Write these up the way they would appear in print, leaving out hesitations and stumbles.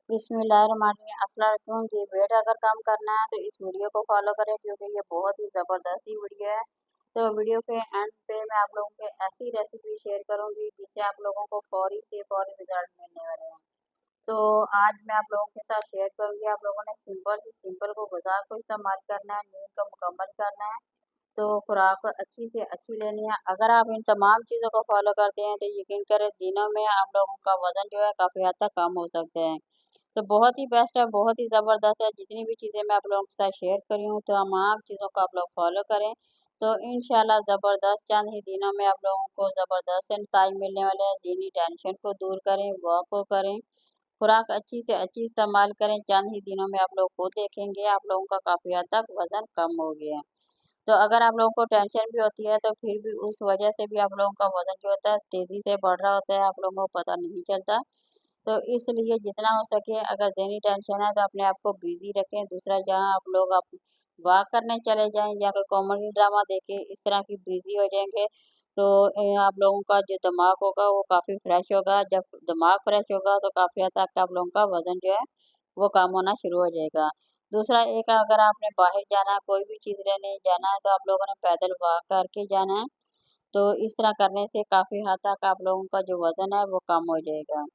बिस्मिल्लाहिर्रहमानिर्रहीम। अस्सलाम वालेकुम जी। वेट अगर कम करना है तो इस वीडियो को फॉलो करें क्योंकि ये बहुत ही ज़बरदस्त ही वीडियो है। तो वीडियो के एंड पे मैं आप लोगों को ऐसी रेसिपी शेयर करूंगी जिससे आप लोगों को फौरी से फौरी रिजल्ट मिलने वाले हैं। तो आज मैं आप लोगों के साथ शेयर करूंगी, आप लोगों ने सिंपल से सिंपल को गुज़ार को इस्तेमाल करना है, नींद को मुकम्मल करना है। तो खुराक अच्छी से अच्छी लेनी है। अगर आप इन तमाम चीज़ों को फॉलो करते हैं तो यकीन करें दिनों में आप लोगों का वज़न जो है काफ़ी हद तक कम हो सकते हैं। तो बहुत ही बेस्ट है, बहुत ही ज़बरदस्त है। जितनी भी चीज़ें मैं आप लोगों के साथ शेयर करी हूँ, तो तमाम चीज़ों को आप लोग फॉलो करें, तो इंशाल्लाह ज़बरदस्त चंद ही दिनों में आप लोगों को ज़बरदस्त से नतीजे मिलने वाले हैं। ज़हनी टेंशन को दूर करें, वॉक को करें, खुराक अच्छी से अच्छी इस्तेमाल करें। चंद ही दिनों में आप लोग खुद देखेंगे, आप लोगों का काफ़ी हद तक वज़न कम हो गया है। तो अगर आप लोगों को टेंशन भी होती है, तो फिर भी उस वजह से भी आप लोगों का वज़न जो होता है तेज़ी से बढ़ रहा होता है, आप लोगों को पता नहीं चलता। तो इसलिए जितना हो सके अगर ज़हनी टेंशन है तो अपने आप को बिज़ी रखें। दूसरा जहाँ आप लोग आप वॉक करने चले जाएँ या कोई कॉमेडी ड्रामा देखें, इस तरह की बिज़ी हो जाएँगे तो आप लोगों का जो दिमाग होगा वो काफ़ी फ्रेश होगा। जब दिमाग फ्रेश होगा तो काफ़ी हद तक आप लोगों का वज़न जो है वो कम होना शुरू हो जाएगा। दूसरा एक अगर आपने बाहर जाना है, कोई भी चीज़ लेने जाना है तो आप लोगों ने पैदल वॉक करके जाना है। तो इस तरह करने से काफ़ी हद तक आप लोगों का जो वज़न है वो कम हो जाएगा।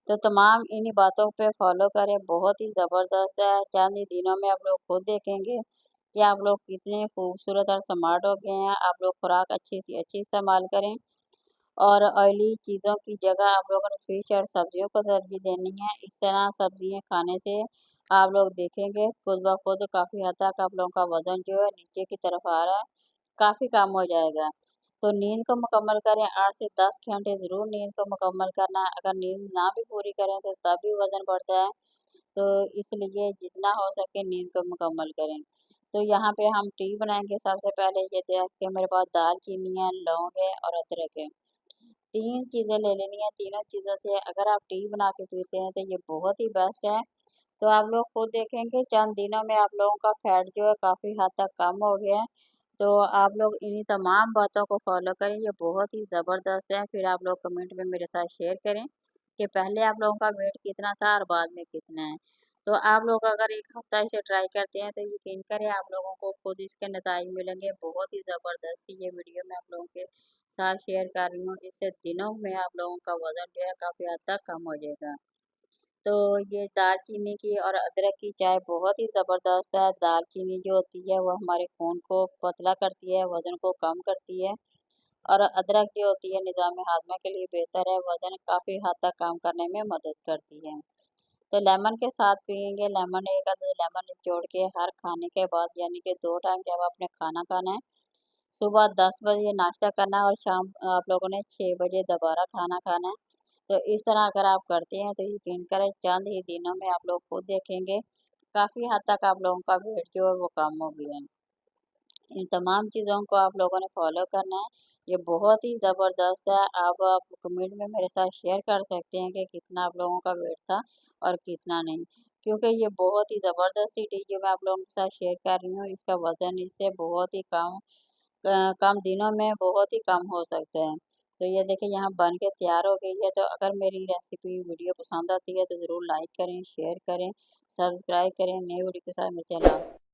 तो तमाम इन्हीं बातों पे फॉलो करें, बहुत ही ज़बरदस्त है। चंद ही दिनों में आप लोग खुद देखेंगे कि आप लोग कितने खूबसूरत और स्मार्ट हो गए हैं। आप लोग खुराक अच्छी से अच्छी इस्तेमाल करें और ऑयली चीज़ों की जगह आप लोगों ने फिश और सब्जियों को तरजीह देनी है। इस तरह सब्जियाँ खाने से आप लोग देखेंगे खुद ब खुद काफ़ी हद तक आप लोगों का वज़न जो है नीचे की तरफ आ रहा है, काफ़ी कम हो जाएगा। तो नींद को मुकम्मल करें, 8 से 10 घंटे ज़रूर नींद को मुकम्मल करना है। अगर नींद ना भी पूरी करें तो तब भी वज़न बढ़ता है, तो इसलिए जितना हो सके नींद को मुकम्मल करें। तो यहाँ पे हम टी बनाएँगे। सबसे पहले ये देखिए मेरे पास दालचीनी है, लौंग है और अदरक है। 3 चीज़ें ले लेनी है, तीनों चीज़ों से अगर आप टी बना के पीते हैं तो ये बहुत ही बेस्ट है। तो आप लोग खुद देखेंगे चंद दिनों में आप लोगों का फैट जो है काफ़ी हद तक कम हो गया है। तो आप लोग इन्हीं तमाम बातों को फॉलो करें, ये बहुत ही ज़बरदस्त है। फिर आप लोग कमेंट में मेरे साथ शेयर करें कि पहले आप लोगों का वेट कितना था और बाद में कितना है। तो आप लोग अगर 1 हफ्ता इसे ट्राई करते हैं तो यकीन करें आप लोगों को खुद इसके नतीजे मिलेंगे। बहुत ही ज़बरदस्त ये वीडियो मैं आप लोगों के साथ शेयर कर रही हूँ। इससे दिनों में आप लोगों का वज़न जो है काफ़ी हद तक कम हो जाएगा। तो ये दालचीनी की और अदरक की चाय बहुत ही ज़बरदस्त है। दालचीनी जो होती है वो हमारे खून को पतला करती है, वज़न को कम करती है और अदरक जो होती है निज़ाम हाज़मा के लिए बेहतर है, वज़न काफ़ी हद तक कम करने में मदद करती है। तो लेमन के साथ पिएँगे, लेमन एक आधा लेमन निचोड़ के हर खाने के बाद यानी कि 2 टाइम जब आपने खाना खाना है, सुबह 10 बजे नाश्ता करना है और शाम आप लोगों ने 6 बजे दोबारा खाना खाना है। तो इस तरह अगर आप करते हैं तो यकीन करें चंद ही दिनों में आप लोग खुद देखेंगे, काफ़ी हद तक आप लोगों का वेट जो है वो कम हो गया है। इन तमाम चीज़ों को आप लोगों ने फॉलो करना है, ये बहुत ही ज़बरदस्त है। अब आप कमेंट में मेरे साथ शेयर कर सकते हैं कि कितना आप लोगों का वेट था और कितना नहीं। क्योंकि ये बहुत ही ज़बरदस्त सी डिश जो मैं आप लोगों के साथ शेयर कर रही हूँ, इसका वज़न इससे बहुत ही कम दिनों में बहुत ही कम हो सकता है। तो ये देखिए यहाँ बन के तैयार हो गई है। तो अगर मेरी रेसिपी वीडियो पसंद आती है तो ज़रूर लाइक करें, शेयर करें, सब्सक्राइब करें। नए वीडियो के साथ मिलते हैं। अल्लाह हाफ़िज़।